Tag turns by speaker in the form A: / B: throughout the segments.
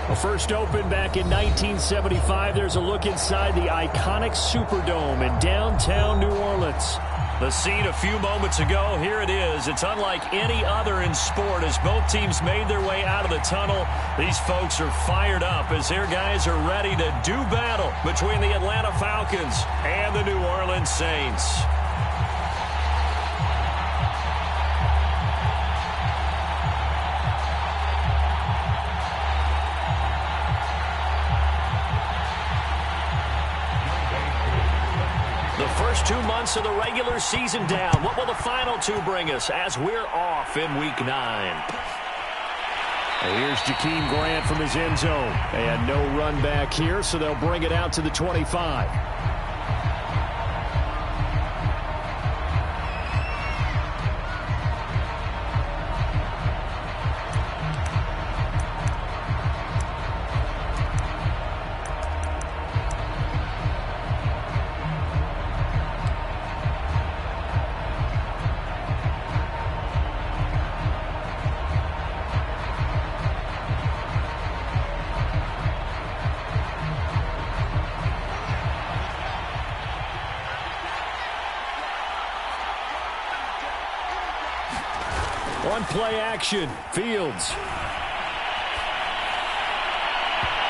A: Well, first opened back in 1975, there's a look inside the iconic Superdome in downtown New Orleans. The scene a few moments ago, here it is. It's unlike any other in sport as both teams made their way out of the tunnel. These folks are fired up as their guys are ready to do battle between the Atlanta Falcons and the New Orleans Saints. The first 2 months of the regular season down. What will the final two bring us as we're off in Week 9? And here's Jakeem Grant from his end zone. And no run back here, so they'll bring it out to the 25. On play action, Fields.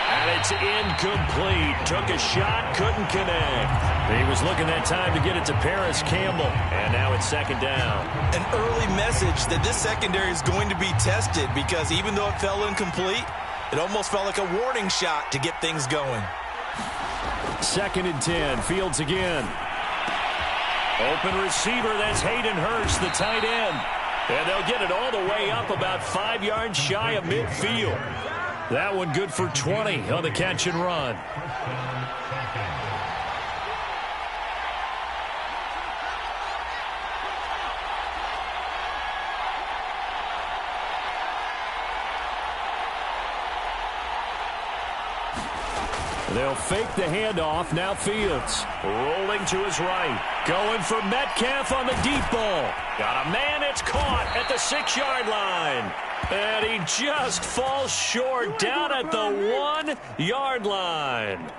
A: And it's incomplete. Took a shot, couldn't connect. He was looking that time to get it to Paris Campbell. And now it's second down.
B: An early message that this secondary is going to be tested because even though it fell incomplete, it almost felt like a warning shot to get things going.
A: 2nd and 10, Fields again. Open receiver, that's Hayden Hurst, the tight end. And they'll get it all the way up about 5 yards shy of midfield. That one good for 20 on the catch and run. They'll fake the handoff. Now Fields rolling to his right. Going for Metcalf on the deep ball. Got a man. It's caught at the 6-yard line. And he just falls short down at the 1-yard line.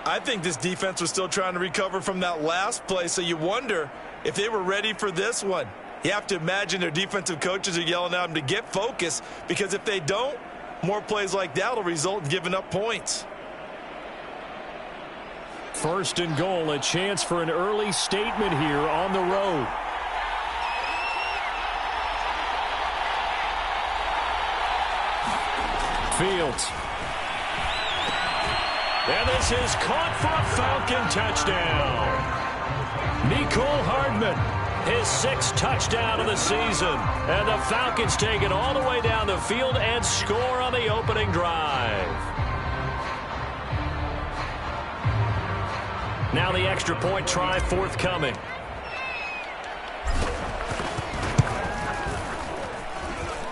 B: I think this defense was still trying to recover from that last play, so you wonder if they were ready for this one. You have to imagine their defensive coaches are yelling at them to get focused because if they don't, more plays like that will result in giving up points.
A: 1st and goal, a chance for an early statement here on the road. Fields. And this is caught for a Falcon touchdown. Mecole Hardman, his 6th touchdown of the season. And the Falcons take it all the way down the field and score on the opening drive. Now the extra point try forthcoming.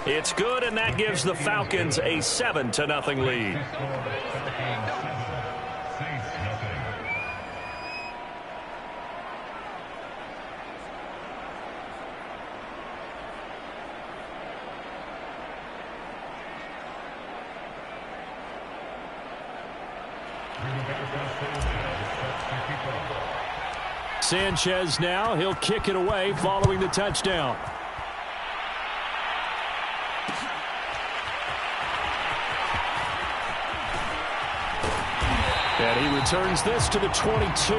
A: It's good, and that gives the Falcons a 7-0 lead. Sanchez now, he'll kick it away following the touchdown. And he returns this to the 22.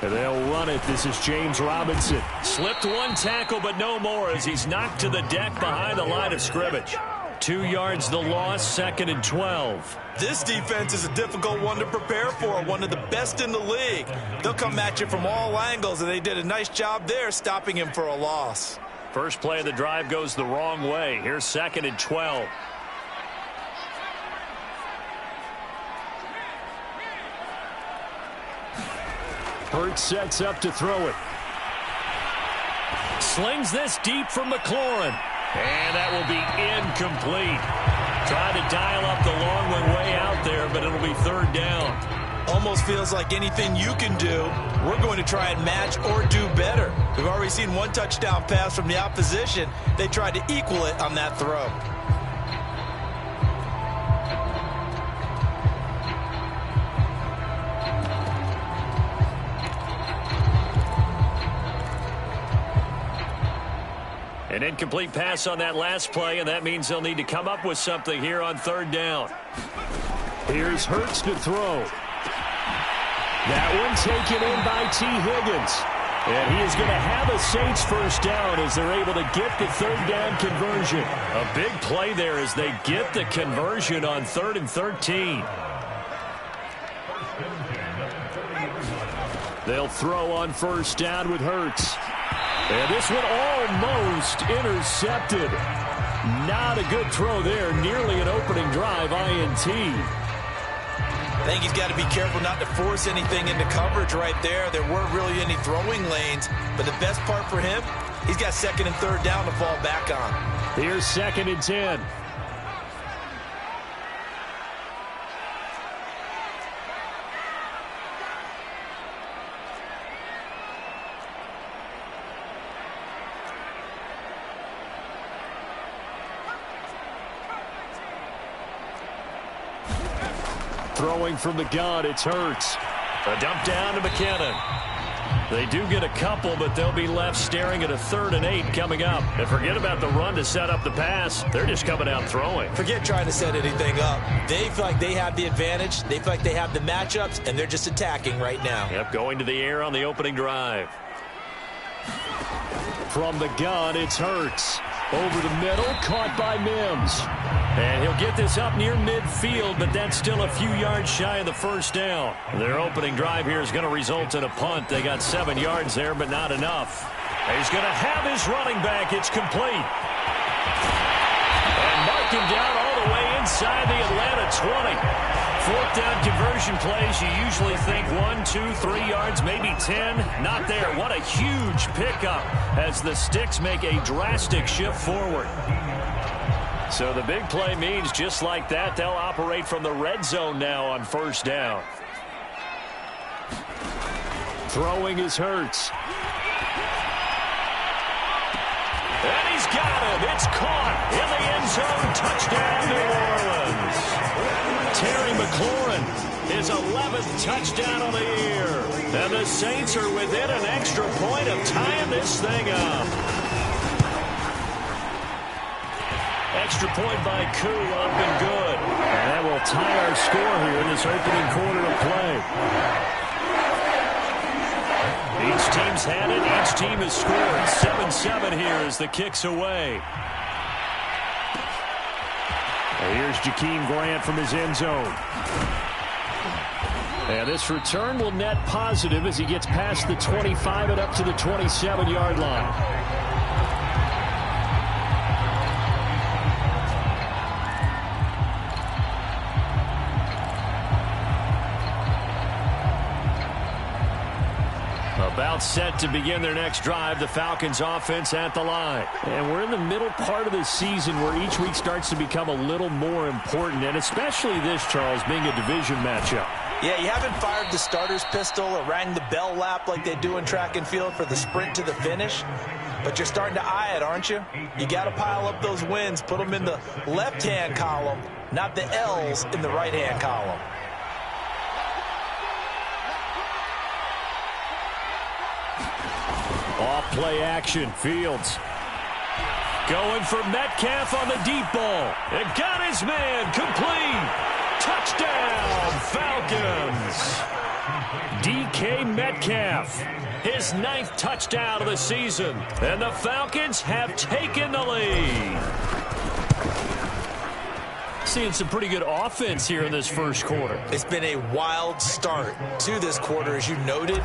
A: They'll run it. This is James Robinson. Slipped one tackle, but no more as he's knocked to the deck behind the line of scrimmage. 2 yards the loss, 2nd and 12.
B: This defense is a difficult one to prepare for, one of the best in the league. They'll come at you from all angles, and they did a nice job there stopping him for a loss.
A: First play of the drive goes the wrong way. Here's 2nd and 12. Hurts sets up to throw it. Slings this deep for McLaurin. And that will be incomplete. Tried to dial up the long one way out there, but it'll be 3rd down.
B: Almost feels like anything you can do, we're going to try and match or do better. We've already seen 1 touchdown pass from the opposition. They tried to equal it on that throw.
A: An incomplete pass on that last play, and that means they'll need to come up with something here on 3rd down. Here's Hurts to throw. That one taken in by T. Higgins. And he is going to have a Saints first down as they're able to get the 3rd down conversion. A big play there as they get the conversion on 3rd and 13. They'll throw on 1st down with Hurts. And this one almost intercepted. Not a good throw there. Nearly an opening drive INT.
B: I think he's got to be careful not to force anything into coverage right there. There weren't really any throwing lanes. But the best part for him, he's got 2nd and 3rd down to fall back on.
A: Here's 2nd and 10. Throwing from the gun, it's Hurts. A dump down to McKinnon. They do get a couple, but they'll be left staring at a 3rd and 8 coming up. And forget about the run to set up the pass. They're just coming out throwing.
B: Forget trying to set anything up. They feel like they have the advantage. They feel like they have the matchups, and they're just attacking right now.
A: Yep, going to the air on the opening drive. From the gun, it's Hurts. Over the middle, caught by Mims. And he'll get this up near midfield, but that's still a few yards shy of the 1st down. Their opening drive here is going to result in a punt. They got 7 yards there, but not enough. He's going to have his running back. It's complete. And marked him down all the way inside the Atlanta 20. 4th down conversion plays, you usually think 1, 2, 3 yards, maybe 10. Not there. What a huge pickup as the Sticks make a drastic shift forward. So the big play means just like that, they'll operate from the red zone now on 1st down. Throwing is Hurts. And he's got him. It's caught in the end zone. Touchdown, New Orleans. Terry McLaurin, his 11th touchdown of the year. And the Saints are within an extra point of tying this thing up. Extra point by Koo, up and good. And that will tie our score here in this opening quarter of play. Each team's had it. Each team has scored. 7-7 here as the kick's away. Here's Jakeem Grant from his end zone. And this return will net positive as he gets past the 25 and up to the 27-yard line. About set to begin their next drive, the Falcons offense at the line. And we're in the middle part of the season where each week starts to become a little more important, and especially this, Charles, being a division matchup.
B: Yeah, you haven't fired the starter's pistol or rang the bell lap like they do in track and field for the sprint to the finish, but you're starting to eye it, aren't you? You got to pile up those wins, put them in the left-hand column, not the L's in the right-hand column.
A: Off play action, Fields. Going for Metcalf on the deep ball. And got his man, complete. Touchdown, Falcons. DK Metcalf, his 9th touchdown of the season. And the Falcons have taken the lead. seeing some pretty good offense here in this first quarter.
B: It's been a wild start to this quarter, as you noted.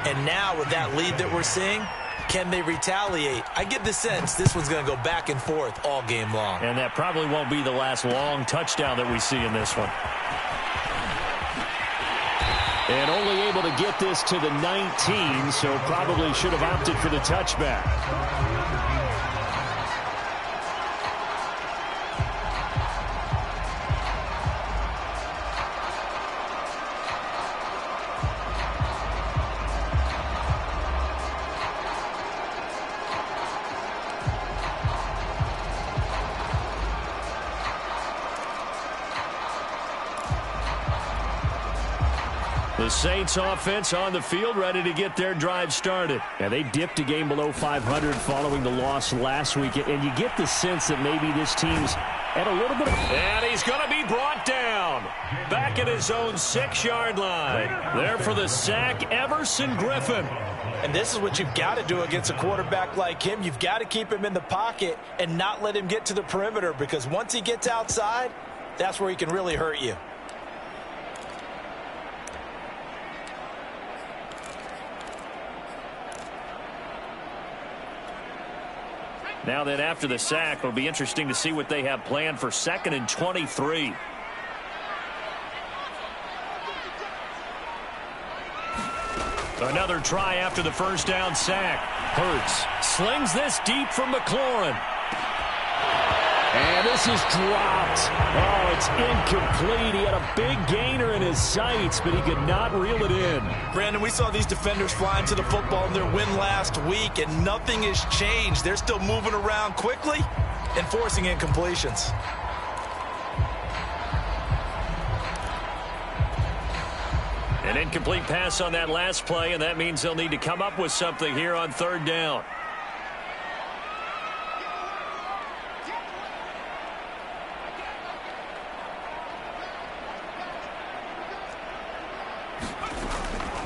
B: And now with that lead that we're seeing, can they retaliate? I get the sense this one's going to go back and forth all game long.
A: And that probably won't be the last long touchdown that we see in this one. And only able to get this to the 19, so probably should have opted for the touchback. The Saints offense on the field, ready to get their drive started. And they dipped a game below 500 following the loss last week. And you get the sense that maybe this team's at a little bit of... And he's going to be brought down. Back at his own 6-yard line. There for the sack, Everson Griffin.
B: And this is what you've got to do against a quarterback like him. You've got to keep him in the pocket and not let him get to the perimeter, because once he gets outside, that's where he can really hurt you.
A: Now then, after the sack, it'll be interesting to see what they have planned for 2nd and 23. Another try after the first down sack. Hurts slings this deep from McLaurin. And this is dropped. Oh, it's incomplete. He had a big gainer in his sights, but he could not reel it in.
B: Brandon, we saw these defenders flying to the football in their win last week, and nothing has changed. They're still moving around quickly and forcing incompletions.
A: An incomplete pass on that last play, and that means they'll need to come up with something here on 3rd down.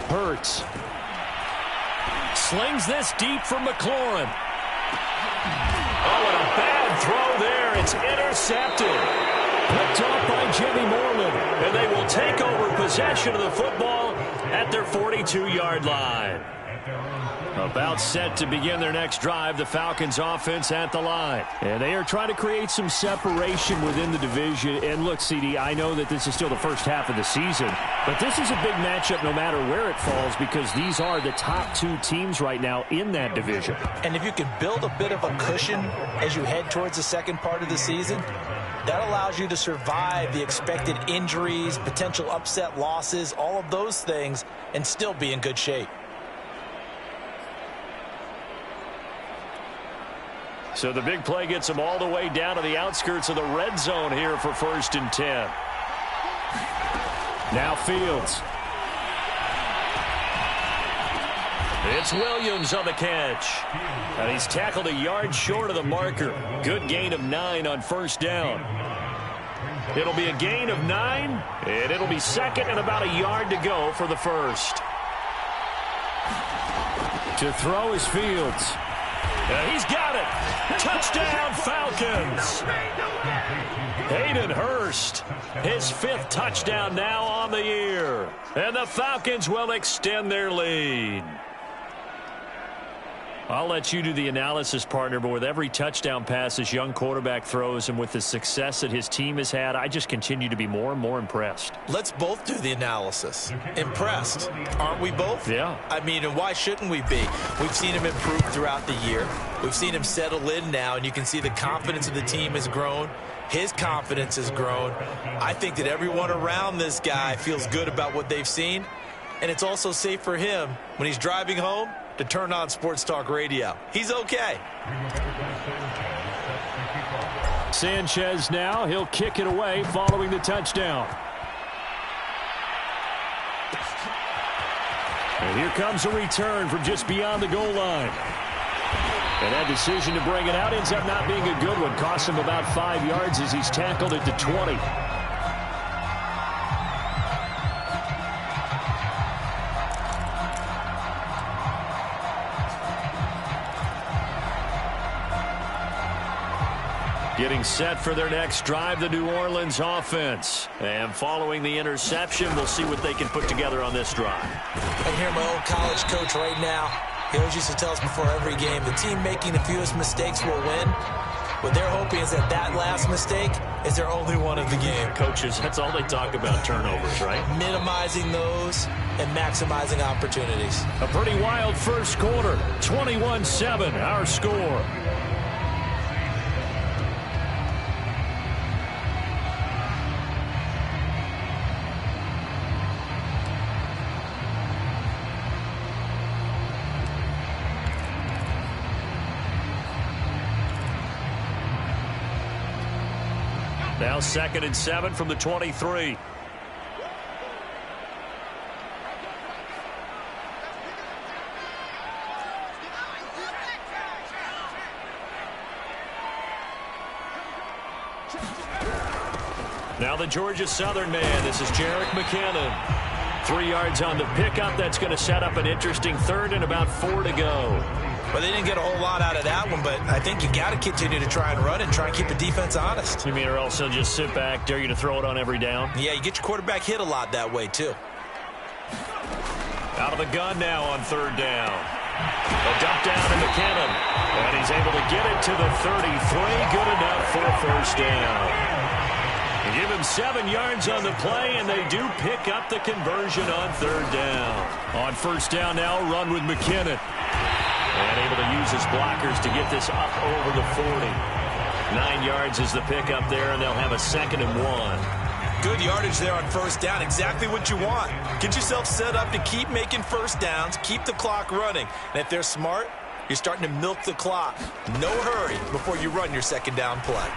A: Hurts slings this deep from McLaurin. Oh, and a bad throw there. It's intercepted. Picked off by Jimmy Moreland. And they will take over possession of the football at their 42-yard line. About set to begin their next drive, the Falcons offense at the line. And they are trying to create some separation within the division. And look, CD, I know that this is still the first half of the season, but this is a big matchup no matter where it falls, because these are the top 2 teams right now in that division.
B: And if you can build a bit of a cushion as you head towards the second part of the season, that allows you to survive the expected injuries, potential upset losses, all of those things, and still be in good shape.
A: So the big play gets them all the way down to the outskirts of the red zone here for 1st and 10. Now Fields. It's Williams on the catch. And he's tackled a yard short of the marker. Good gain of 9 on 1st down. It'll be a gain of 9, and it'll be 2nd and about a yard to go for the 1st. To throw is Fields. He's got it. Touchdown, Falcons. Hayden Hurst, his 5th touchdown now on the year. And the Falcons will extend their lead. I'll let you do the analysis, partner, but with every touchdown pass this young quarterback throws and with the success that his team has had, I just continue to be more and more impressed.
B: Let's both do the analysis. Impressed. Aren't we both?
A: Yeah.
B: I mean, and why shouldn't we be? We've seen him improve throughout the year. We've seen him settle in now, and you can see the confidence of the team has grown. His confidence has grown. I think that everyone around this guy feels good about what they've seen, and it's also safe for him when he's driving home to turn on Sports Talk Radio. He's okay.
A: Sanchez now. He'll kick it away following the touchdown. And here comes a return from just beyond the goal line. And that decision to bring it out ends up not being a good one. Costs him about 5 yards as he's tackled at the 20. Getting set for their next drive, the New Orleans offense. And following the interception, we'll see what they can put together on this drive.
C: I can hear my old college coach right now. He always used to tell us before every game, the team making the fewest mistakes will win. What they're hoping is that last mistake is their only one of the game.
A: Coaches, that's all they talk about, turnovers, right?
C: Minimizing those and maximizing opportunities.
A: A pretty wild first quarter. 21-7, our score. Now 2nd and 7 from the 23. Now the Georgia Southern man. This is Jamaarr McKinnon. 3 yards on the pickup. That's going to set up an interesting 3rd and about 4 to go.
C: Well, they didn't get a whole lot out of that one, but I think you got to continue to try and run it, try and keep the defense honest.
A: You mean or else they'll just sit back, dare you to throw it on every down?
C: Yeah, you get your quarterback hit a lot that way, too.
A: Out of the gun now on 3rd down. A dump down to McKinnon. And he's able to get it to the 33. Good enough for a 1st down. You give him 7 yards on the play, and they do pick up the conversion on 3rd down. On 1st down now, run with McKinnon. And able to use his blockers to get this up over the 40. 9 yards is the pickup there, and they'll have a 2nd and 1.
B: Good yardage there on 1st down. Exactly what you want. Get yourself set up to keep making 1st downs, keep the clock running. And if they're smart, you're starting to milk the clock. No hurry before you run your 2nd down play.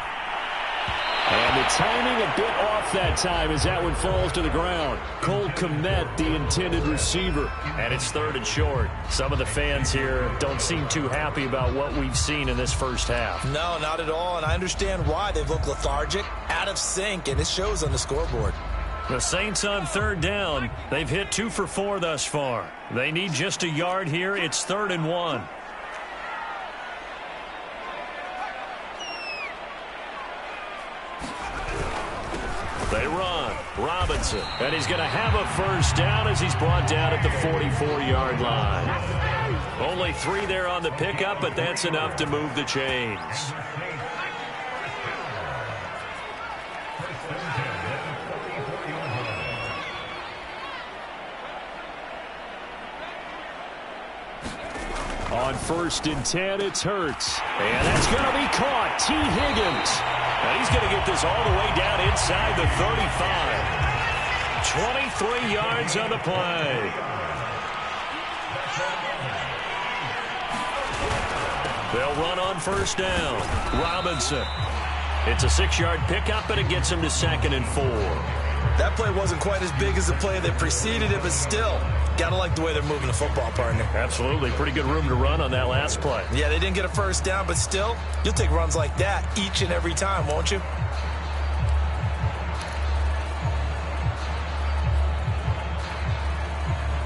A: And the timing a bit off that time as that one falls to the ground. Cole Kmet, the intended receiver. And it's 3rd and short. Some of the fans here don't seem too happy about what we've seen in this first half.
C: No, not at all. And I understand why. They've looked lethargic, out of sync, and it shows on the scoreboard.
A: The Saints on 3rd down. They've hit 2 for 4 thus far. They need just a yard here. It's 3rd and 1. They run. Robinson. And he's going to have a 1st down as he's brought down at the 44-yard line. Only 3 there on the pickup, but that's enough to move the chains. On 1st and 10, it's Hurts. And that's going to be caught. T. Higgins. And he's going to get this all the way down inside the 35. 23 yards on the play. They'll run on 1st down. Robinson. It's a 6-yard pickup, and it gets him to 2nd and 4.
B: That play wasn't quite as big as the play that preceded it, but still, gotta like the way they're moving the football, partner.
A: Absolutely. Pretty good room to run on that last play.
B: Yeah, they didn't get a 1st down, but still, you'll take runs like that each and every time, won't you?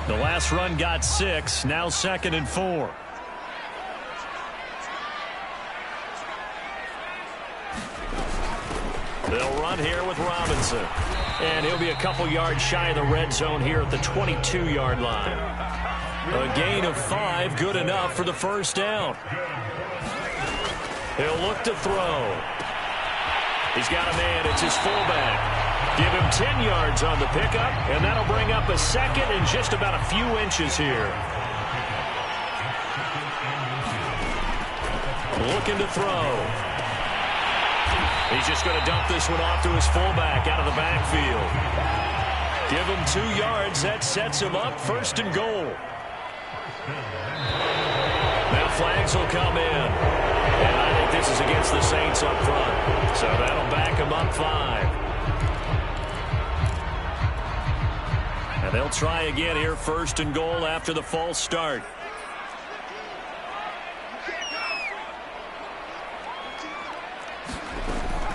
A: The last run got 6, now 2nd and 4. They'll run here with Robinson. And he'll be a couple yards shy of the red zone here at the 22-yard line. A gain of 5, good enough for the 1st down. He'll look to throw. He's got a man, it's his fullback. Give him 10 yards on the pickup, and that'll bring up a 2nd and just about a few inches here. Looking to throw. He's just going to dump this one off to his fullback out of the backfield. Give him 2 yards. That sets him up 1st and goal. Now flags will come in. And I think this is against the Saints up front. So that'll back him up 5. And they'll try again here, 1st and goal after the false start.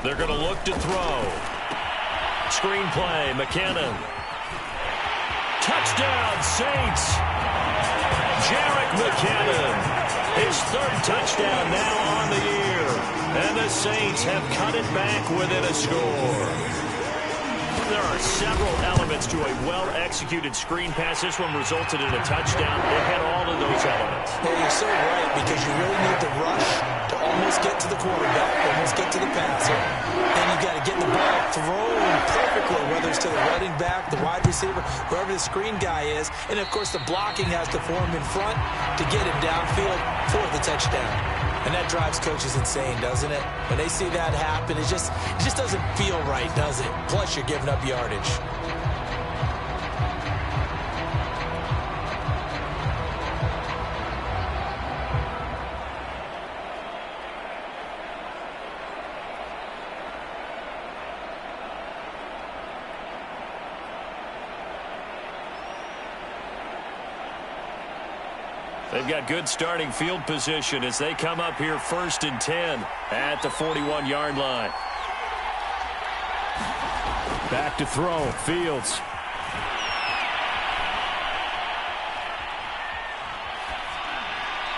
A: They're going to look to throw. Screen play, McKinnon. Touchdown, Saints. Jamaarr McKinnon. His 3rd touchdown now on the year. And the Saints have cut it back within a score. There are several elements to a well-executed screen pass. This one resulted in a touchdown. It had all of those elements.
C: Yeah, you're so right, because you really need the rush to almost get to the quarterback, almost get to the passer. Then you've got to get the ball thrown perfectly, whether it's to the running back, the wide receiver, whoever the screen guy is. And, of course, the blocking has to form in front to get him downfield for the touchdown. And that drives coaches insane, doesn't it? When they see that happen, it just doesn't feel right, does it? Plus, you're giving up yardage.
A: They've got good starting field position as they come up here 1st and 10 at the 41-yard line. Back to throw, Fields.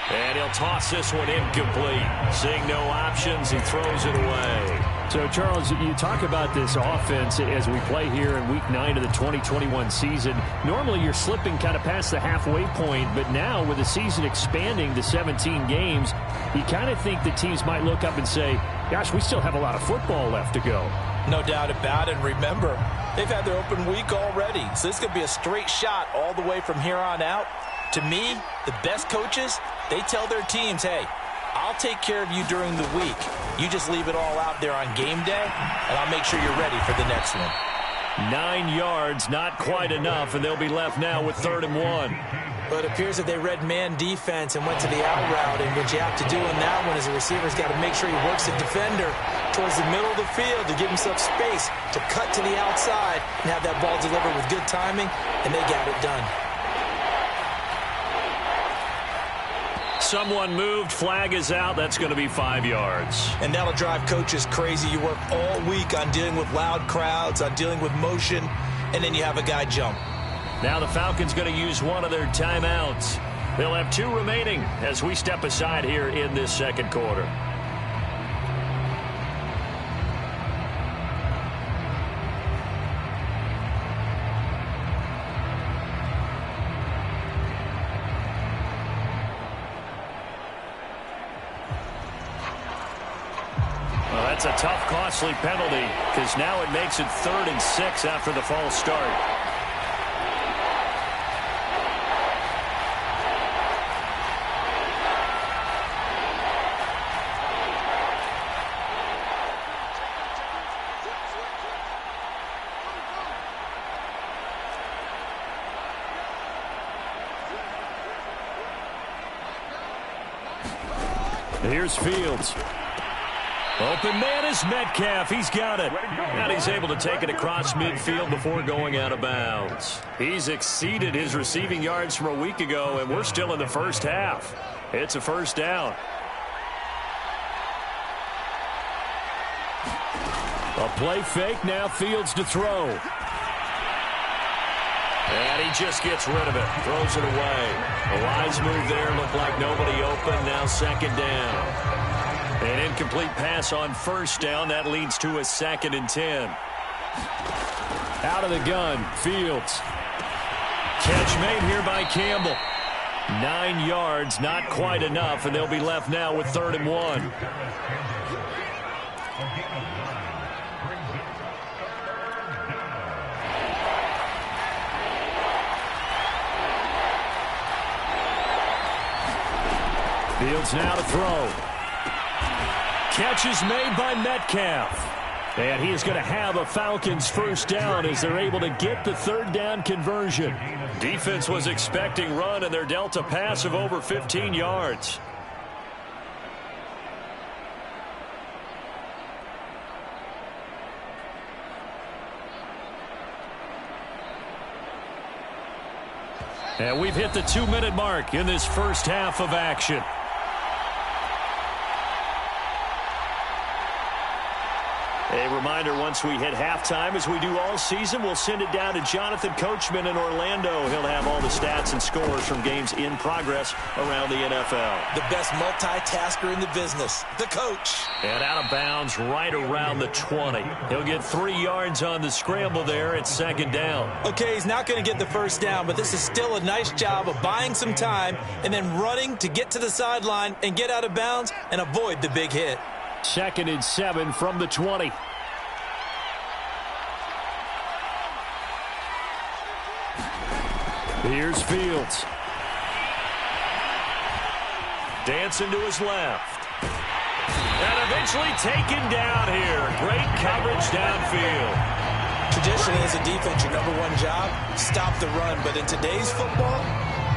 A: And he'll toss this one incomplete. Seeing no options, he throws it away.
D: So, Charles, you talk about this offense as we play here in Week 9 of the 2021 season. Normally, you're slipping kind of past the halfway point, but now with the season expanding to 17 games, you kind of think the teams might look up and say, gosh, we still have a lot of football left to go.
C: No doubt about it. And remember, they've had their open week already, so this could be a straight shot all the way from here on out. To me, the best coaches, they tell their teams, hey, I'll take care of you during the week. You just leave it all out there on game day, and I'll make sure you're ready for the next one.
A: 9 yards, not quite enough, and they'll be left now with 3rd and 1.
C: But it appears that they read man defense and went to the out route, and what you have to do in that one is the receiver's got to make sure he works the defender towards the middle of the field to give himself space to cut to the outside and have that ball delivered with good timing, and they got it done.
A: Someone moved, flag is out. That's going to be 5 yards.
C: And that'll drive coaches crazy. You work all week on dealing with loud crowds, on dealing with motion, and then you have a guy jump.
A: Now the Falcons going to use one of their timeouts. They'll have 2 remaining as we step aside here in this second quarter. That's a tough, costly penalty because now it makes it 3rd and 6 after the false start. Here's Fields. Open man is Metcalf. He's got it. And he's able to take it across midfield before going out of bounds. He's exceeded his receiving yards from a week ago, and we're still in the first half. It's a first down. A play fake, now Fields to throw. And he just gets rid of it, throws it away. A wise move there, looked like nobody open, now 2nd down. An incomplete pass on 1st down. That leads to a 2nd and 10. Out of the gun, Fields. Catch made here by Campbell. 9 yards, not quite enough, and they'll be left now with 3rd and 1. Fields now to throw. Catch is made by Metcalf. And he is going to have a Falcons first down as they're able to get the 3rd down conversion. Defense was expecting run, and they're dealt a pass of over 15 yards. And we've hit the 2-minute mark in this first half of action. A reminder, once we hit halftime, as we do all season, we'll send it down to Jonathan Coachman in Orlando. He'll have all the stats and scores from games in progress around the NFL.
C: The best multitasker in the business, the coach.
A: And out of bounds right around the 20. He'll get 3 yards on the scramble there. It's second down.
C: Okay, he's not going to get the first down, but this is still a nice job of buying some time and then running to get to the sideline and get out of bounds and avoid the big hit.
D: 2nd and 7 from the 20. Here's Fields.
A: Dancing to his left. And eventually taken down here. Great coverage downfield.
C: Traditionally, as a defense, your number one job, stop the run. But in today's football,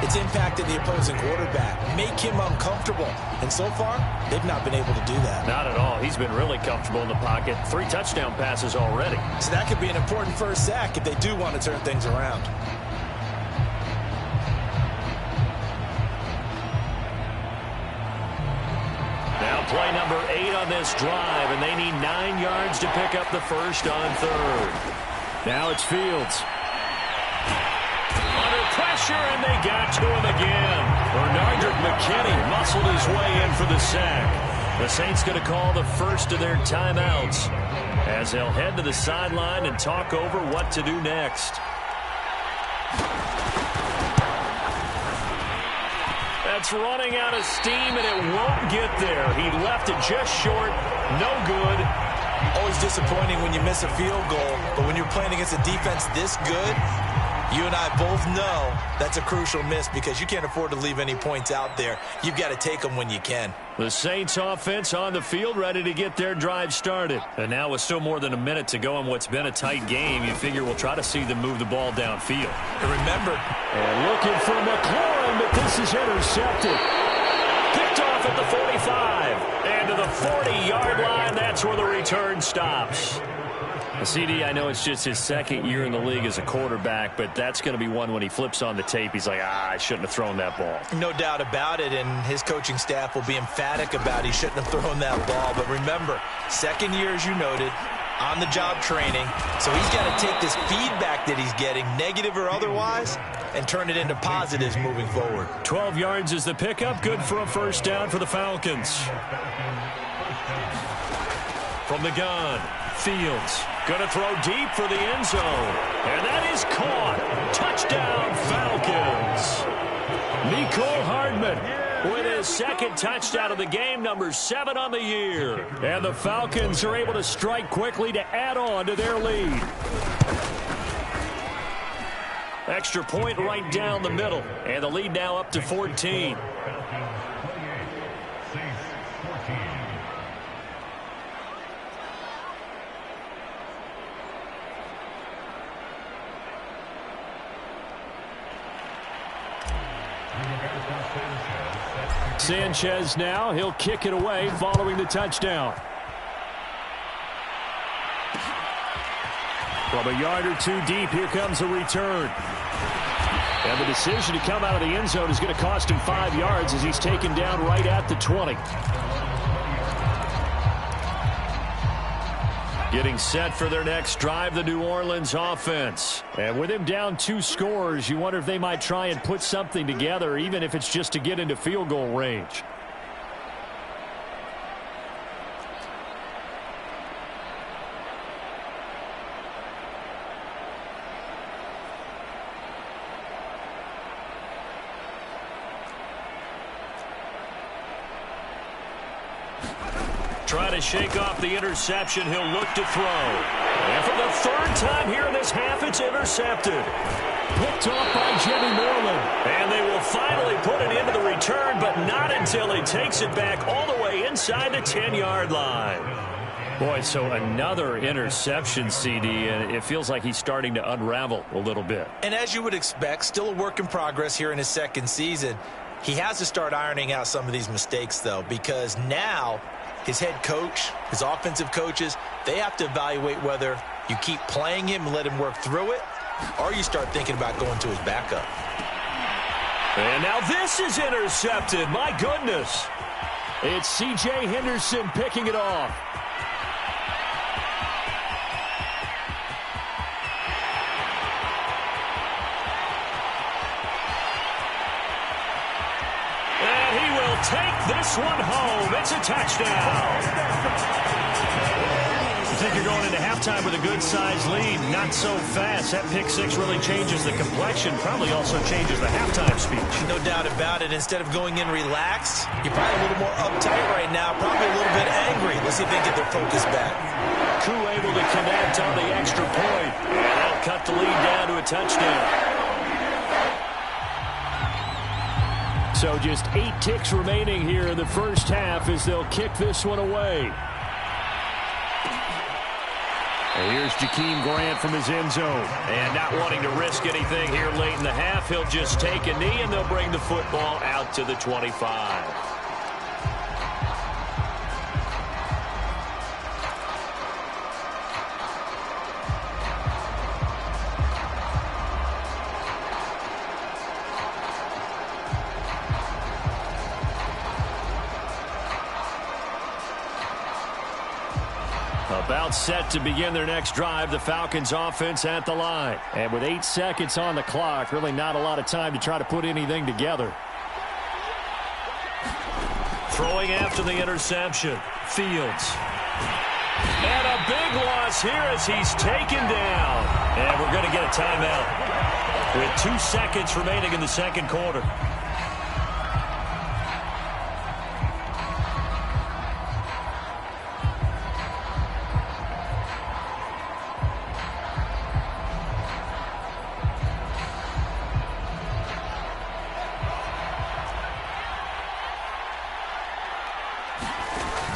C: it's impacting the opposing quarterback. Make him uncomfortable. And so far, they've not been able to do that.
A: Not at all. He's been really comfortable in the pocket. 3 touchdown passes already.
C: So that could be an important first sack if they do want to turn things around.
A: Now play number 8 on this drive, and they need 9 yards to pick up the first on 3rd.
D: Now it's Fields.
A: Under pressure, and they got to him again. Bernard McKinney muscled his way in for the sack. The Saints going to call the first of their timeouts as they'll head to the sideline and talk over what to do next. That's running out of steam, and it won't get there. He left it just short. No good.
C: Always disappointing when you miss a field goal, but when you're playing against a defense this good, you and I both know that's a crucial miss because you can't afford to leave any points out there. You've got to take them when you can.
A: The Saints offense on the field, ready to get their drive started. And now with still more than a minute to go in what's been a tight game, you figure we'll try to see them move the ball downfield.
C: And remember,
D: and looking for McLaurin, but this is intercepted.
A: Picked off at the 45. And to the 40-yard line, that's where the return stops.
D: CD, I know it's just his 2nd year in the league as a quarterback, but that's going to be one when he flips on the tape. He's like, I shouldn't have thrown that ball.
C: No doubt about it, and his coaching staff will be emphatic about he shouldn't have thrown that ball. But remember, 2nd year, as you noted, on-the-job training. So he's got to take this feedback that he's getting, negative or otherwise, and turn it into positives moving forward.
A: 12 yards is the pickup. Good for a first down for the Falcons. From the gun, Fields going to throw deep for the end zone. And that is caught. Touchdown, Falcons.
D: Mecole Hardman
A: with his 2nd touchdown of the game, number 7 on the year.
D: And the Falcons are able to strike quickly to add on to their lead.
A: Extra point right down the middle. And the lead now up to 14.
D: Sanchez now, he'll kick it away following the touchdown. From a yard or 2 deep, here comes a return. And the decision to come out of the end zone is going to cost him 5 yards as he's taken down right at the 20.
A: Getting set for their next drive, the New Orleans offense.
D: And with him down 2 scores, you wonder if they might try and put something together, even if it's just to get into field goal range.
A: Trying to shake off the interception. He'll look to throw. And for the 3rd time here in this half, it's intercepted.
D: Picked off by Jimmy Moreland.
A: And they will finally put it into the return, but not until he takes it back all the way inside the 10-yard line.
D: Boy, so another interception, CD, and it feels like he's starting to unravel a little bit.
C: And as you would expect, still a work in progress here in his 2nd season. He has to start ironing out some of these mistakes, though, because now his head coach, his offensive coaches, they have to evaluate whether you keep playing him and let him work through it, or you start thinking about going to his backup.
A: And now this is intercepted. My goodness.
D: It's C.J. Henderson picking it off.
A: this one home. It's a touchdown. I think you're going into halftime with a good-sized lead. Not so fast. That pick six really changes the complexion. Probably also changes the halftime speech.
C: No doubt about it. Instead of going in relaxed, you're probably a little more uptight right now. Probably a little bit angry. Let's see if they get their focus back.
A: Koo able to connect on the extra point. And they'll cut the lead down to a touchdown.
D: So just 8 ticks remaining here in the first half as they'll kick this one away. And here's Jakeem Grant from his end zone.
A: And not wanting to risk anything here late in the half, he'll just take a knee, and they'll bring the football out to the 25.
D: About set to begin their next drive, the Falcons offense at the line. And with 8 seconds on the clock, really not a lot of time to try to put anything together.
A: Throwing after the interception, Fields. And a big loss here as he's taken down. And we're going to get a timeout with 2 seconds remaining in the second quarter.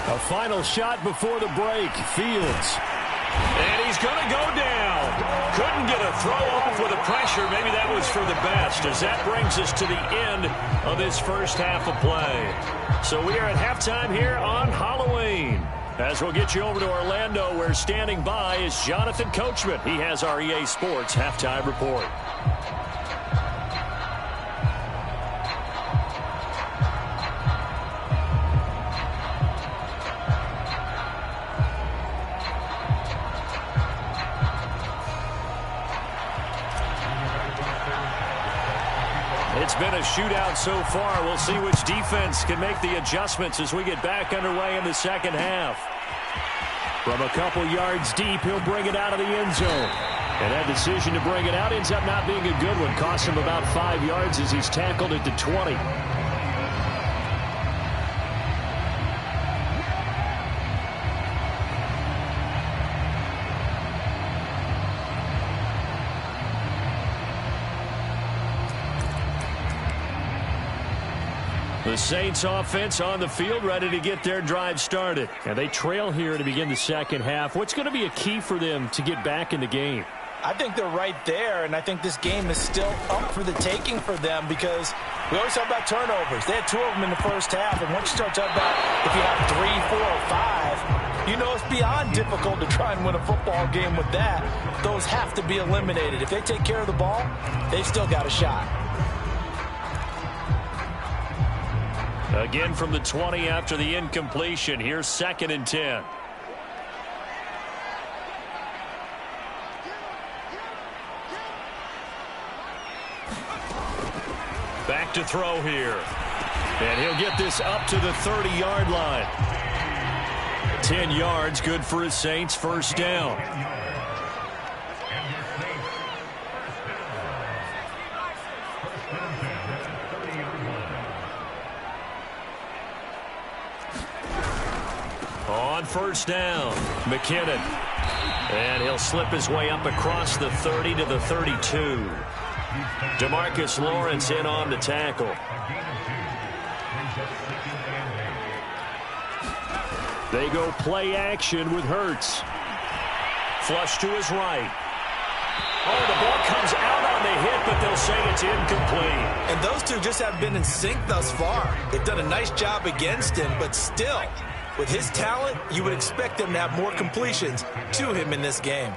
D: A final shot before the break. Fields.
A: And he's going to go down. Couldn't get a throw off with the pressure. Maybe that was for the best, as that brings us to the end of this first half of play. So we are at halftime here on Halloween. As we'll get you over to Orlando, where standing by is Jonathan Coachman. He has our EA Sports halftime report. It's been a shootout so far. We'll see which defense can make the adjustments as we get back underway in the second half. From a couple yards deep, he'll bring it out of the end zone. And that decision to bring it out ends up not being a good one. Cost him about 5 yards as he's tackled at the 20. The Saints offense on the field, ready to get their drive started. And they trail here to begin the second half. What's going to be a key for them to get back in the game?
C: I think they're right there, and I think this game is still up for the taking for them because we always talk about turnovers. They had 2 of them in the first half, and once you start talking about if you have 3, 4, or 5, you know it's beyond difficult to try and win a football game with that. Those have to be eliminated. If they take care of the ball, they've still got a shot.
A: Again from the 20 after the incompletion. Here's 2nd and 10. Back to throw here. And he'll get this up to the 30-yard line. 10 yards, good for his Saints. First down. On first down, McKinnon. And he'll slip his way up across the 30 to the 32. DeMarcus Lawrence in on the tackle. They go play action with Hurts. Flush to his right. Oh, the ball comes out on the hit, but they'll say it's incomplete.
C: And those two just have been in sync thus far. They've done a nice job against him, but still, with his talent, you would expect him to have more completions to him in this game.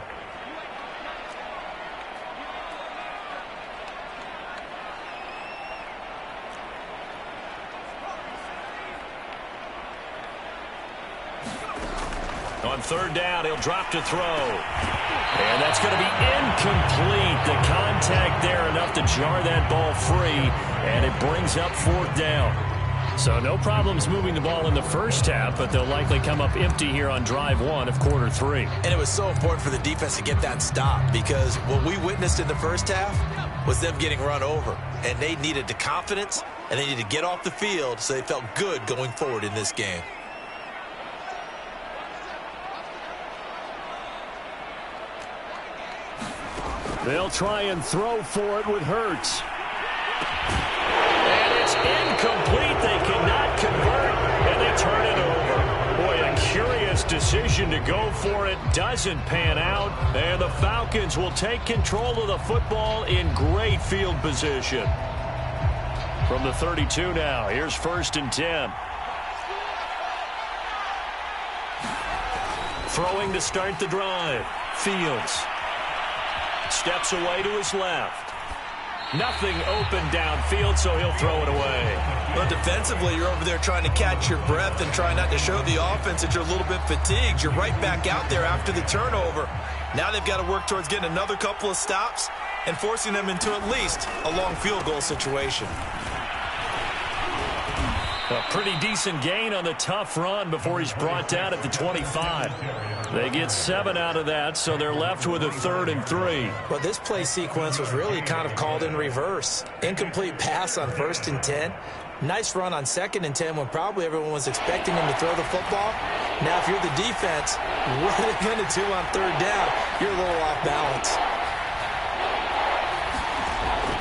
A: On third down, he'll drop to throw. And that's going to be incomplete. The contact there enough to jar that ball free, and it brings up 4th down.
D: So no problems moving the ball in the first half, but they'll likely come up empty here on drive one of quarter three.
C: And it was so important for the defense to get that stop, because what we witnessed in the first half was them getting run over. And they needed the confidence, and they needed to get off the field so they felt good going forward in this game.
D: They'll try and throw for it with Hurts.
A: And it's incomplete. They cannot convert, and they turn it over. Boy, a curious decision to go for it. Doesn't pan out, and the Falcons will take control of the football in great field position. From the 32 now, here's 1st and 10. Throwing to start the drive. Fields steps away to his left. Nothing open downfield, so he'll throw it away.
B: But defensively, you're over there trying to catch your breath and try not to show the offense that you're a little bit fatigued. You're right back out there after the turnover. Now they've got to work towards getting another couple of stops and forcing them into at least a long field goal situation.
A: A pretty decent gain on the tough run before he's brought down at the 25. They get 7 out of that, so they're left with a 3rd and 3.
C: Well, this play sequence was really kind of called in reverse. Incomplete pass on 1st and 10. Nice run on 2nd and 10 when probably everyone was expecting him to throw the football. Now, if you're the defense, what are they going to do on 3rd down? You're a little off balance.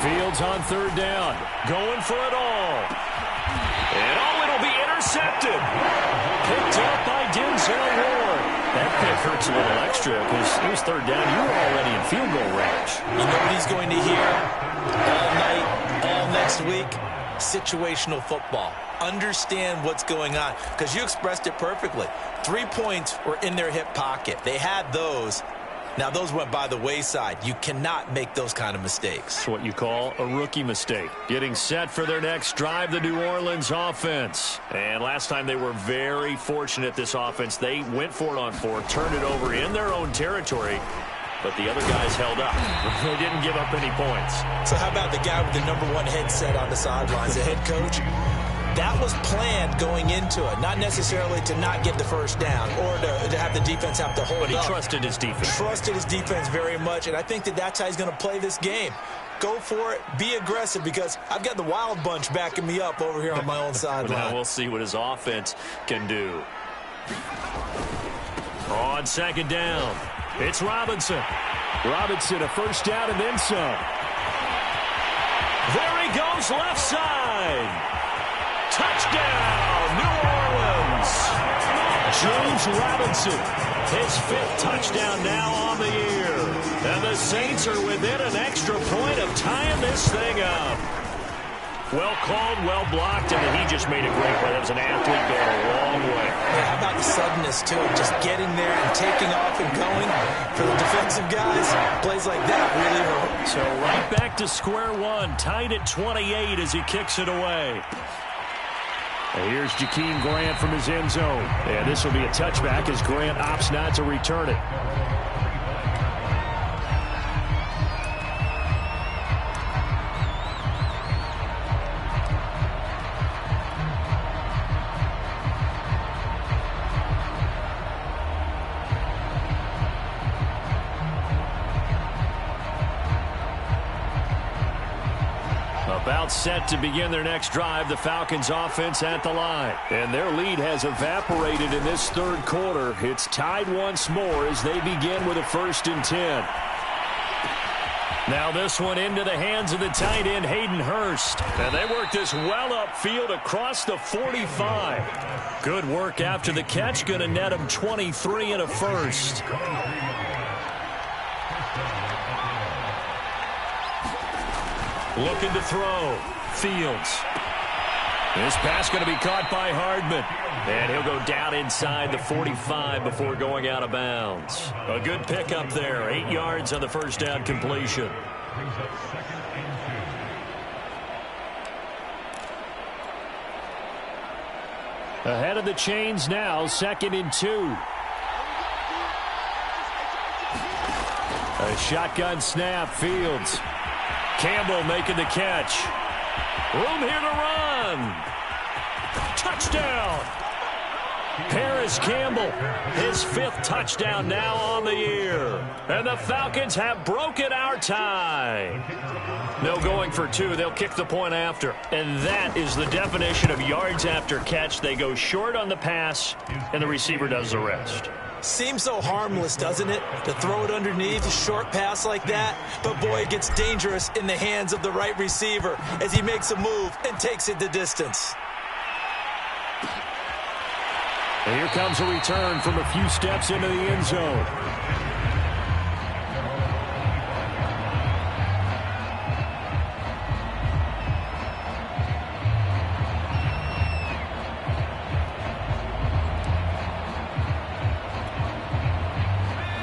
A: Fields on 3rd down, going for it all. And it'll be intercepted. Picked up by Denzel Ward. That pick hurts a little extra because it was 3rd down. You were already in field goal range.
C: You know what he's going to hear all night, all next week? Situational football. Understand what's going on, because you expressed it perfectly. 3 points were in their hip pocket. They had those. Now, those went by the wayside. You cannot make those kind of mistakes.
A: It's what you call a rookie mistake. Getting set for their next drive, the New Orleans offense. And last time they were very fortunate, this offense. They went for it on 4, turned it over in their own territory, but the other guys held up. They didn't give up any points.
C: So how about the guy with the #1 headset on the sidelines, the head coach? That was planned going into it, not necessarily to not get the 1st down or to have the defense have to hold up.
A: But he trusted his defense.
C: Trusted his defense very much, and I think that's how he's going to play this game. Go for it. Be aggressive, because I've got the wild bunch backing me up over here on my own sideline.
A: Now we'll see what his offense can do. On 2nd down, it's Robinson.
D: Robinson, a 1st down and then some.
A: There he goes, left side. Touchdown, New Orleans. James Robinson, his 5th touchdown now on the year. And the Saints are within an extra point of tying this thing up. Well called, well blocked, and he just made a great play. That was an athlete going a long way.
C: Yeah, how about the suddenness, too? Just getting there and taking off and going. For the defensive guys, plays like that really hurt.
A: So right back to square one, tied at 28 as he kicks it away.
D: And here's Jakeem Grant from his end zone. And this will be a touchback as Grant opts not to return it.
A: About set to begin their next drive, the Falcons offense at the line. And their lead has evaporated in this 3rd quarter. It's tied once more as they begin with a 1st and 10. Now this one into the hands of the tight end, Hayden Hurst. And they work this well upfield across the 45. Good work after the catch. Going to net him 23 and a 1st. Looking to throw. Fields. This pass going to be caught by Hardman. And he'll go down inside the 45 before going out of bounds. A good pickup there. 8 yards on the 1st down completion.
D: Ahead of the chains now, 2nd and 2. A shotgun snap, Fields. Campbell making the catch. Room here to run.
A: touchdown. Paris Campbell, his 5th touchdown now on the year. And the Falcons have broken our tie. No going for 2. They'll kick the point after. And that is the definition of yards after catch. They go short on the pass, and the receiver does the rest.
C: Seems so harmless, doesn't it, to throw it underneath a short pass like that? But, boy, it gets dangerous in the hands of the right receiver as he makes a move and takes it the distance.
D: And here comes a return from a few steps into the end zone.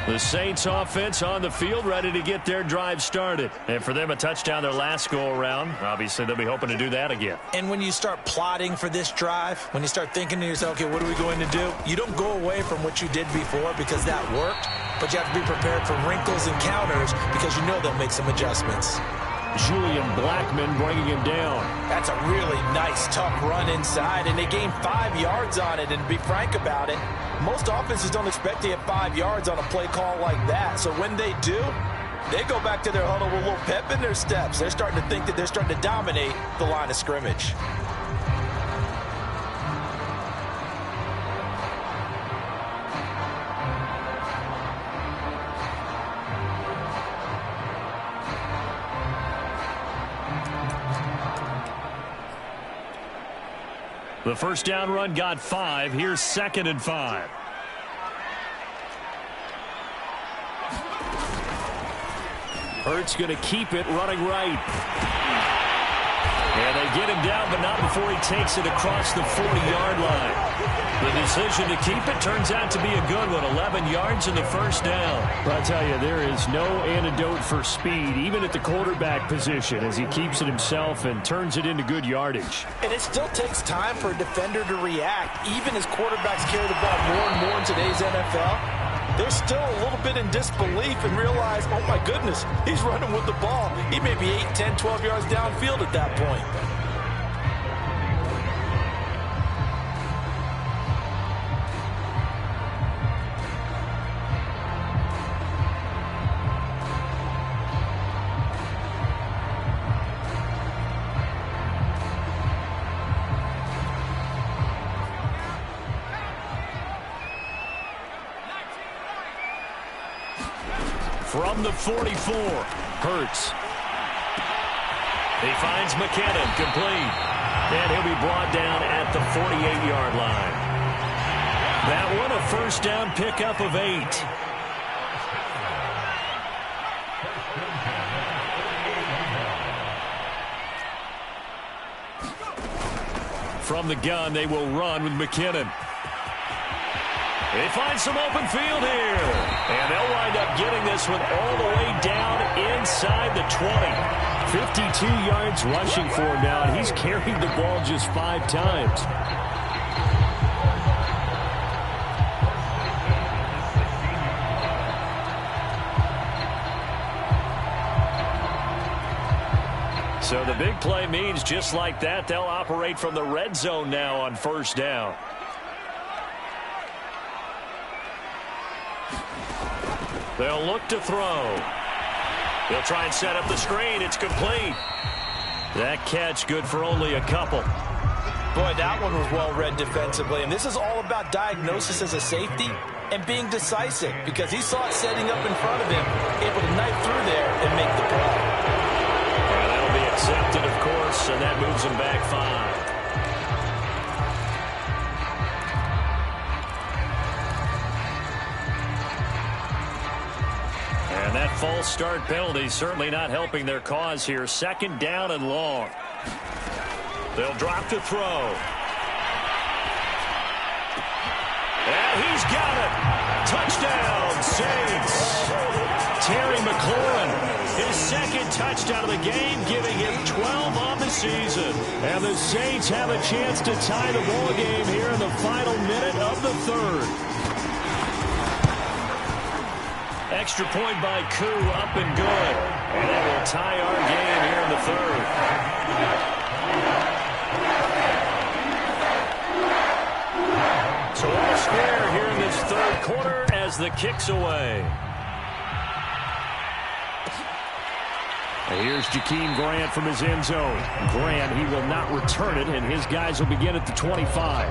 D: The Saints offense on the field, ready to get their drive started. And for them, a touchdown their last go-around. Obviously, they'll be hoping to do that again.
C: And when you start plotting for this drive, when you start thinking to yourself, okay, what are we going to do? You don't go away from what you did before because that worked, but you have to be prepared for wrinkles and counters because you know they'll make some adjustments.
D: Julian Blackmon bringing him down.
C: That's a really nice, tough run inside, and they gained 5 yards on it. And to be frank about it, most offenses don't expect to get 5 yards on a play call like that. So when they do, they go back to their huddle with a little pep in their steps. They're starting to think that they're starting to dominate the line of scrimmage.
D: The first down run got 5. Here's 2nd and 5. Hurts going to keep it running right. And they get him down, but not before he takes it across the 40-yard line. The decision to keep it turns out to be a good one. 11 yards in the first down.
A: But I tell you, there is no antidote for speed, even at the quarterback position, as he keeps it himself and turns it into good yardage.
C: And it still takes time for a defender to react, even as quarterbacks carry the ball more and more in today's NFL. They're still a little bit in disbelief and realize, oh my goodness, he's running with the ball. He may be 8, 10, 12 yards downfield at that point.
A: From the 44, Hurts. He finds McKinnon, complete. And he'll be brought down at the 48-yard line. That one, a first down pickup of 8. From the gun, they will run with McKinnon. They find some open field here. And they'll wind up getting this one all the way down inside the 20. 52 yards rushing for him now, and he's carried the ball just 5 times. So the big play means just like that, they'll operate from the red zone now on first down. They'll look to throw. They'll try and set up the screen. It's complete. That catch good for only a couple.
C: Boy, that one was well read defensively. And this is all about diagnosis as a safety and being decisive because he saw it setting up in front of him, able to knife through there and make the play.
A: Well, that'll be accepted, of course, and that moves him back 5. And that false start penalty certainly not helping their cause here. 2nd down and long. They'll drop to throw. And he's got it. Touchdown, Saints. Terry McLaurin, his 2nd touchdown of the game, giving him 12 on the season. And the Saints have a chance to tie the ball game here in the final minute of the 3rd. Extra point by Koo, up and good. And that will tie our game here in the 3rd. square here in this third quarter as the kick's away. Here's Jakeem Grant from his end zone. Grant, he will not return it, and his guys will begin at the 25.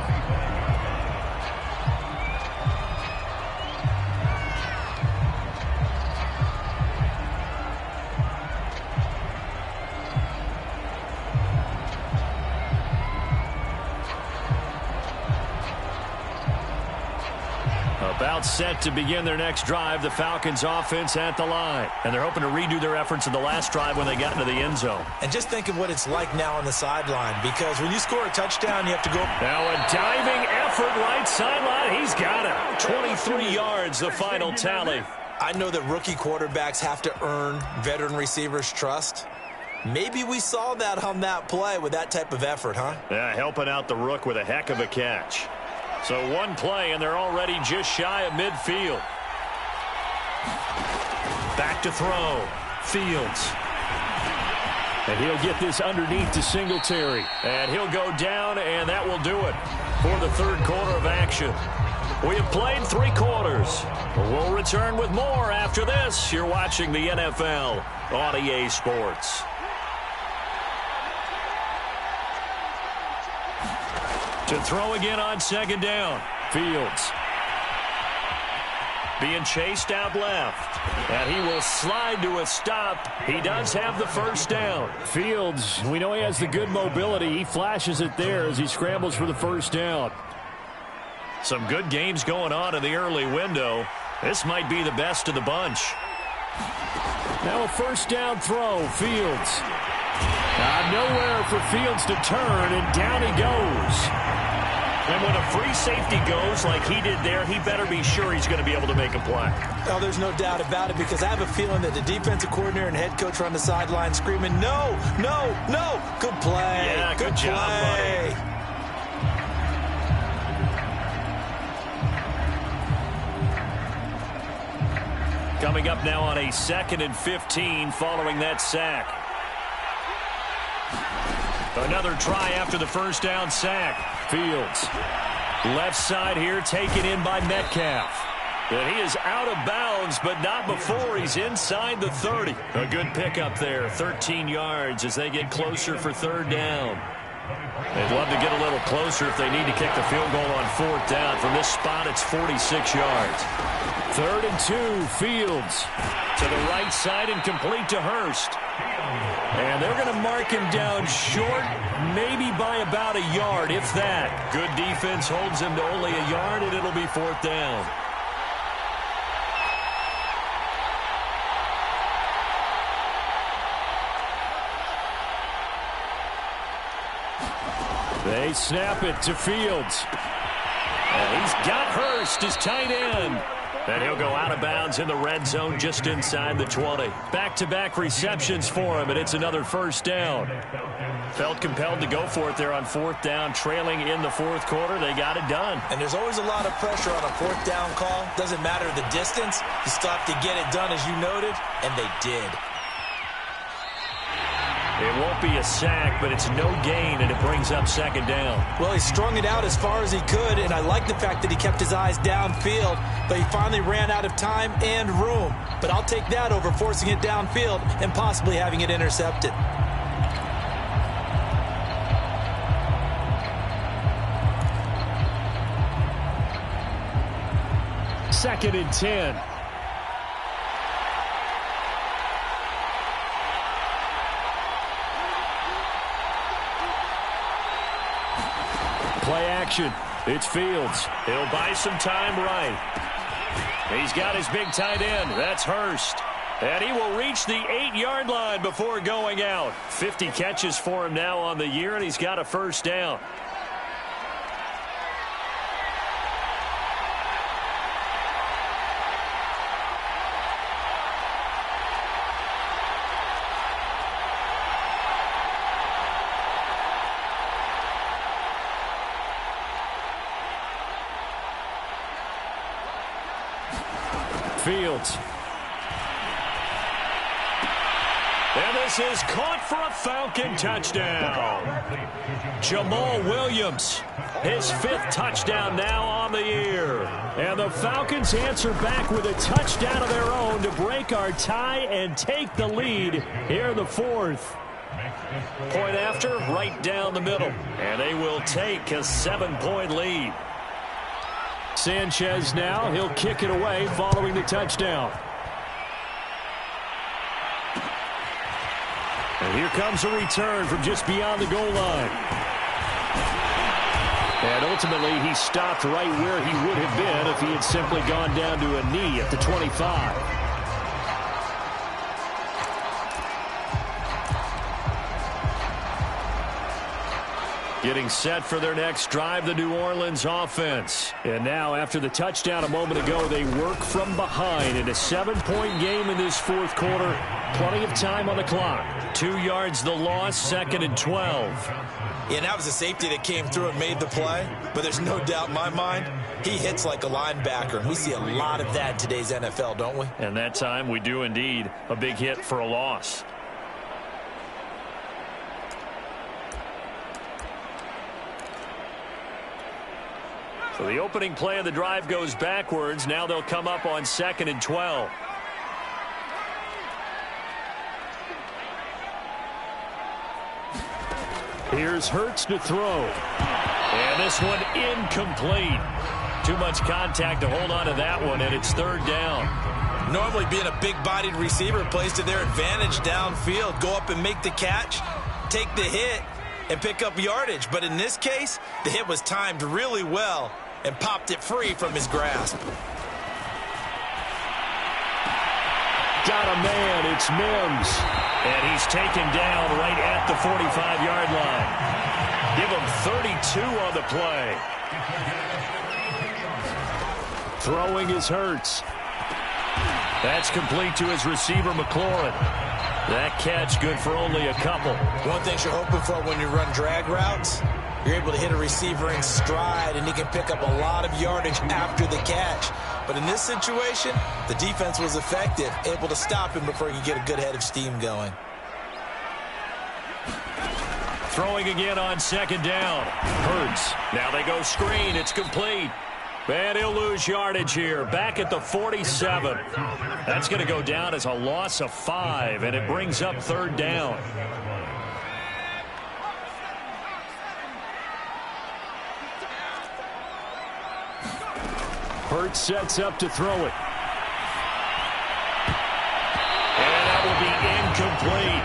A: About set to begin their next drive, the Falcons offense at the line. And they're hoping to redo their efforts in the last drive when they got into the end zone.
C: And just think of what it's like now on the sideline, because when you score a touchdown, you have to go.
A: Now a diving effort right sideline. He's got it. 23 yards, the final tally.
C: I know that rookie quarterbacks have to earn veteran receivers' trust. Maybe we saw that on that play with that type of effort, huh?
A: Yeah, helping out the rook with a heck of a catch. So one play, and they're already just shy of midfield. Back to throw. Fields. And he'll get this underneath to Singletary. And he'll go down, and that will do it for the third quarter of action. We have played 3 quarters. We'll return with more after this. You're watching the NFL on EA Sports. To throw again on second down. Fields. Being chased out left. And he will slide to a stop. He does have the first down. Fields, we know he has the good mobility. He flashes it there as he scrambles for the first down. Some good games going on in the early window. This might be the best of the bunch. Now a first down throw. Fields. Nowhere for Fields to turn, and down he goes. And when a free safety goes like he did there, he better be sure he's going to be able to make a play.
C: Oh, there's no doubt about it, because I have a feeling that the defensive coordinator and head coach are on the sideline screaming, no, no, no. Good play.
A: Yeah, good job, buddy. Coming up now on a 2nd and 15 following that sack. Another try after the first down sack. Fields. Left side here taken in by Metcalf. And he is out of bounds, but not before he's inside the 30. A good pickup there. 13 yards as they get closer for third down. They'd love to get a little closer if they need to kick the field goal on 4th down. From this spot, it's 46 yards. 3rd and 2, Fields. To the right side and complete to Hurst. And they're going to mark him down short, maybe by about a yard, if that. Good defense holds him to only a yard, and it'll be 4th down. They snap it to Fields. And he's got Hurst, his tight end. And he'll go out of bounds in the red zone just inside the 20. Back-to-back receptions for him, and it's another first down. Felt compelled to go for it there on 4th down, trailing in the 4th quarter. They got it done.
C: And there's always a lot of pressure on a 4th down call. Doesn't matter the distance. You still have to get it done, as you noted, and they did.
A: It won't be a sack, but it's no gain, and it brings up 2nd down.
C: Well, he strung it out as far as he could, and I like the fact that he kept his eyes downfield, but he finally ran out of time and room. But I'll take that over forcing it downfield and possibly having it intercepted.
A: Second and 10. Play action. It's Fields. He'll buy some time right. He's got his big tight end. That's Hurst. And he will reach the 8-yard line before going out. 50 catches for him now on the year, and he's got a first down. Fields. And pass is caught for a Falcon touchdown. Jamaarr Williams, his 5th touchdown now on the year. And the Falcons answer back with a touchdown of their own to break our tie and take the lead here in the 4th. Point after, right down the middle. And they will take a 7-point lead.
D: Sanchez now, he'll kick it away following the touchdown. And here comes a return from just beyond the goal line. And ultimately, he stopped right where he would have been if he had simply gone down to a knee at the 25. Getting set for their next drive, the New Orleans offense. And now, after the touchdown a moment ago, they work from behind in a 7-point game in this 4th quarter. Plenty of time on the clock. 2 yards the loss, 2nd and 12.
B: Yeah, that was a safety that came through and made the play. But there's no doubt in my mind, he hits like a linebacker. And we see a lot of that in today's NFL, don't we?
A: And that time, we do indeed. A big hit for a loss. So the opening play of the drive goes backwards. Now they'll come up on 2nd and 12.
D: Here's Hurts to throw.
A: And this one incomplete. Too much contact to hold on to that one, and it's 3rd down.
B: Normally being a big-bodied receiver plays to their advantage downfield. Go up and make the catch, take the hit, and pick up yardage. But in this case, the hit was timed really well and popped it free from his grasp.
D: Got a man, it's Mims.
A: And he's taken down right at the 45-yard line. Give him 32 on the play.
D: Throwing is Hurts.
A: That's complete to his receiver, McLaurin. That catch good for only a couple.
B: One thing you're hoping for when you run drag routes, you're able to hit a receiver in stride, and he can pick up a lot of yardage after the catch. But in this situation, the defense was effective, able to stop him before he could get a good head of steam going.
A: Throwing again on 2nd down. Hurts. Now they go screen. It's complete. And he'll lose yardage here. Back at the 47. That's going to go down as a loss of 5, and it brings up 3rd down.
D: Hurts sets up to throw it.
A: And that will be incomplete.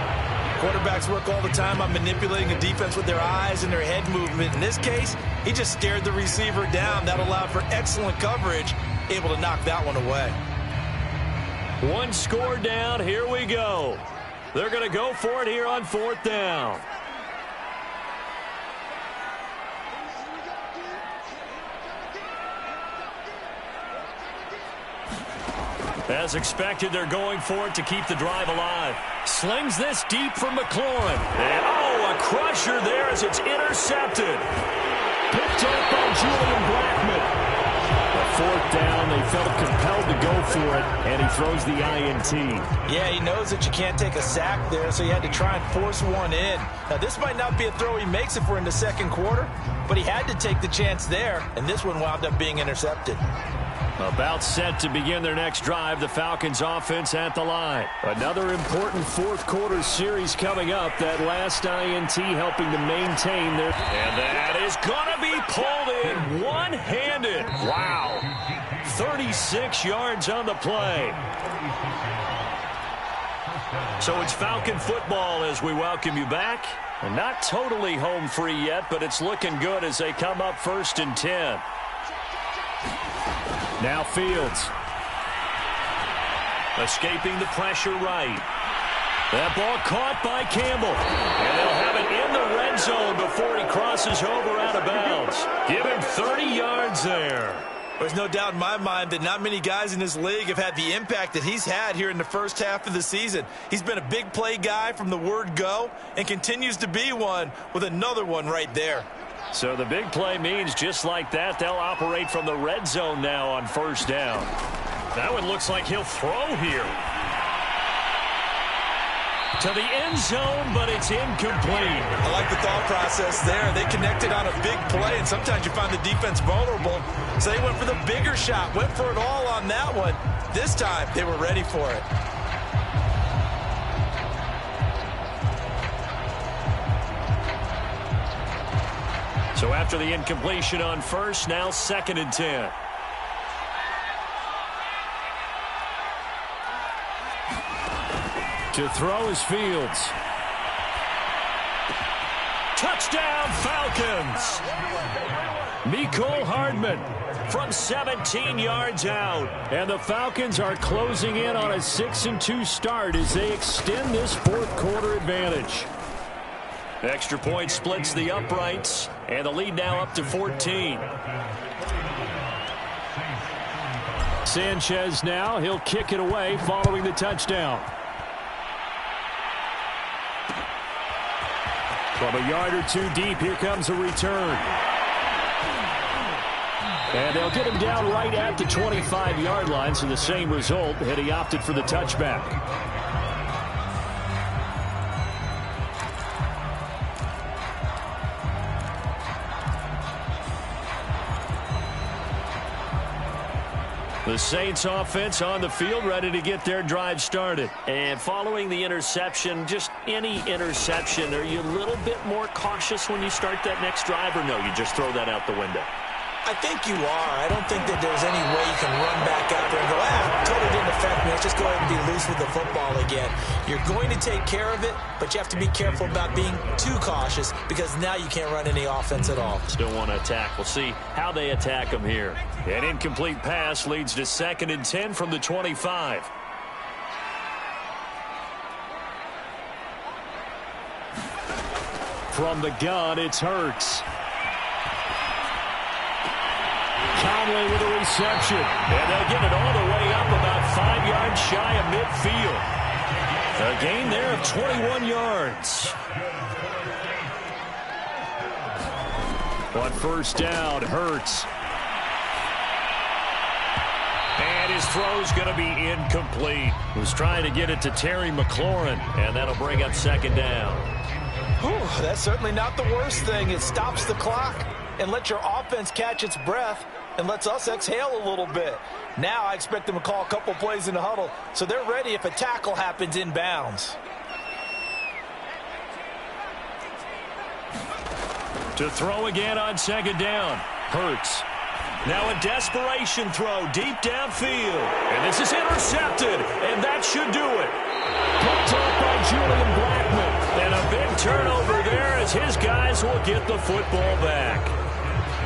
B: Quarterbacks work all the time on manipulating a defense with their eyes and their head movement. In this case, he just stared the receiver down. That allowed for excellent coverage, able to knock that one away.
A: 1 score down. Here we go. They're going to go for it here on 4th down. As expected, they're going for it to keep the drive alive. Slings this deep for McLaurin. And, a crusher there as it's intercepted.
D: Picked up by Julian Blackmon. A 4th down, they felt compelled to go for it, and he throws the INT.
B: Yeah, he knows that you can't take a sack there, so he had to try and force one in. Now, this might not be a throw he makes if we're in the 2nd quarter, but he had to take the chance there, and this one wound up being intercepted.
A: About set to begin their next drive, the Falcons offense at the line.
D: Another important 4th quarter series coming up. That last INT helping to maintain their...
A: And that is going to be pulled in one-handed. Wow. 36 yards on the play. So it's Falcon football as we welcome you back. And not totally home free yet, but it's looking good as they come up 1st and 10.
D: Now Fields.
A: Escaping the pressure right. That ball caught by Campbell. And they'll have it in the red zone before he crosses over out of bounds. Give him 30 yards there.
B: There's no doubt in my mind that not many guys in this league have had the impact that he's had here in the first half of the season. He's been a big play guy from the word go and continues to be one with another one right there.
A: So the big play means just like that, they'll operate from the red zone now on 1st down. That one looks like he'll throw here. To the end zone, but it's incomplete.
B: I like the thought process there. They connected on a big play, and sometimes you find the defense vulnerable. So they went for the bigger shot, went for it all on that one. This time, they were ready for it.
A: So after the incompletion on first, now 2nd and 10. To throw is Fields. Touchdown, Falcons! Mecole Hardman from 17 yards out. And the Falcons are closing in on a 6-2 start as they extend this fourth-quarter advantage. Extra point splits the uprights, and the lead now up to 14. Sanchez now, he'll kick it away following the touchdown. From a yard or two deep, here comes a return. And they'll get him down right at the 25-yard line, so the same result, had he opted for the touchback. The Saints offense on the field, ready to get their drive started. And following the interception, just any interception, are you a little bit more cautious when you start that next drive, or no, you just throw that out the window?
C: I think you are. I don't think that there's any way you can run back out there and go, totally didn't affect me. Let's just go ahead and be loose with the football again. You're going to take care of it, but you have to be careful about being too cautious because now you can't run any offense at all.
A: Still want to attack. We'll see how they attack them here. An incomplete pass leads to 2nd and 10 from the 25. From the gun, it's Hurts. Conley with a reception. And they'll get it all the way up about 5 yards shy of midfield. A gain there of 21 yards. On first down, Hurts. And his throw's going to be incomplete. Was trying to get it to Terry McLaurin, and that'll bring up 2nd down.
C: Whew, that's certainly not the worst thing. It stops the clock and lets your offense catch its breath and lets us exhale a little bit. Now I expect them to call a couple plays in the huddle, so they're ready if a tackle happens inbounds.
A: To throw again on 2nd down. Hurts. Now a desperation throw deep downfield. And this is intercepted, and that should do it. Picked up by Julian Blackmon. And a big turnover there as his guys will get the football back.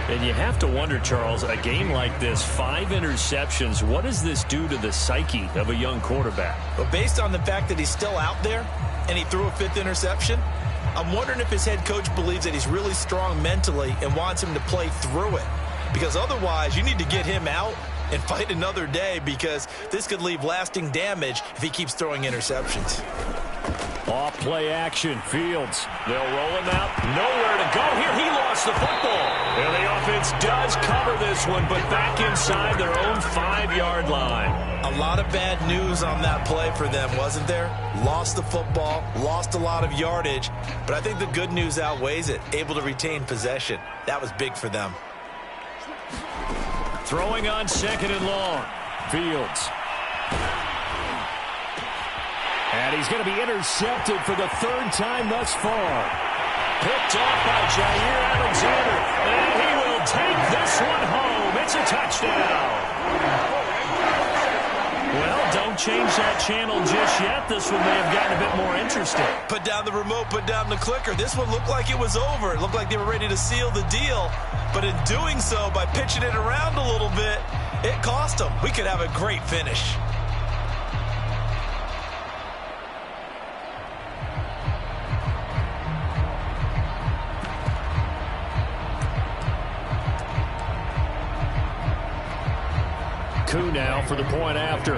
A: And you have to wonder, Charles, a game like this, 5 interceptions, what does this do to the psyche of a young quarterback?
B: But based on the fact that he's still out there and he threw a 5th interception, I'm wondering if his head coach believes that he's really strong mentally and wants him to play through it. Because otherwise, you need to get him out and fight another day because this could leave lasting damage if he keeps throwing interceptions.
A: Off play action, Fields. They'll roll him out. Nowhere to go here. He lost the football. And the offense does cover this one, but back inside their own 5-yard line.
B: A lot of bad news on that play for them, wasn't there? Lost the football, lost a lot of yardage, but I think the good news outweighs it. Able to retain possession. That was big for them.
A: Throwing on 2nd and long. Fields. And he's going to be intercepted for the 3rd time thus far. Picked off by Jair Alexander. And he will take this one home. It's a touchdown. Well, don't change that channel just yet. This one may have gotten a bit more interesting.
B: Put down the remote, put down the clicker. This one looked like it was over. It looked like they were ready to seal the deal. But in doing so, by pitching it around a little bit, it cost them. We could have a great finish.
A: Koo now for the point after.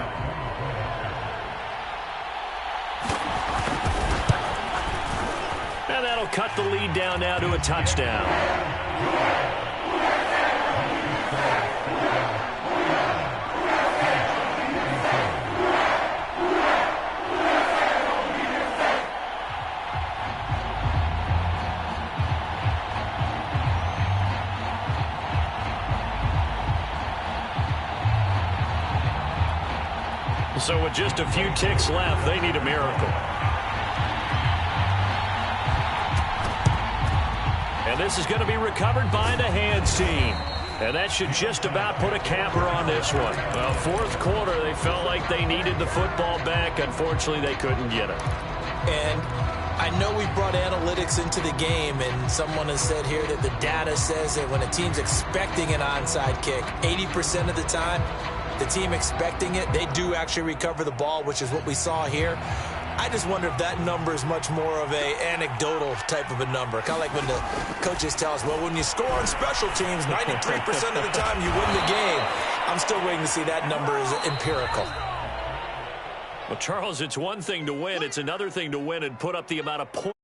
A: And that'll cut the lead down now to a touchdown. So with just a few ticks left, they need a miracle. And this is going to be recovered by the hands team. And that should just about put a capper on this one. Well, fourth quarter, they felt like they needed the football back. Unfortunately, they couldn't get it.
C: And I know we brought analytics into the game, and someone has said here that the data says that when a team's expecting an onside kick, 80% of the time, the team expecting it, they do actually recover the ball, which is what we saw here. I just wonder if that number is much more of a anecdotal type of a number. Kind of like when the coaches tell us, well, when you score on special teams, 93% of the time you win the game. I'm still waiting to see that number is empirical.
A: Well, Charles, it's one thing to win. It's another thing to win and put up the amount of points.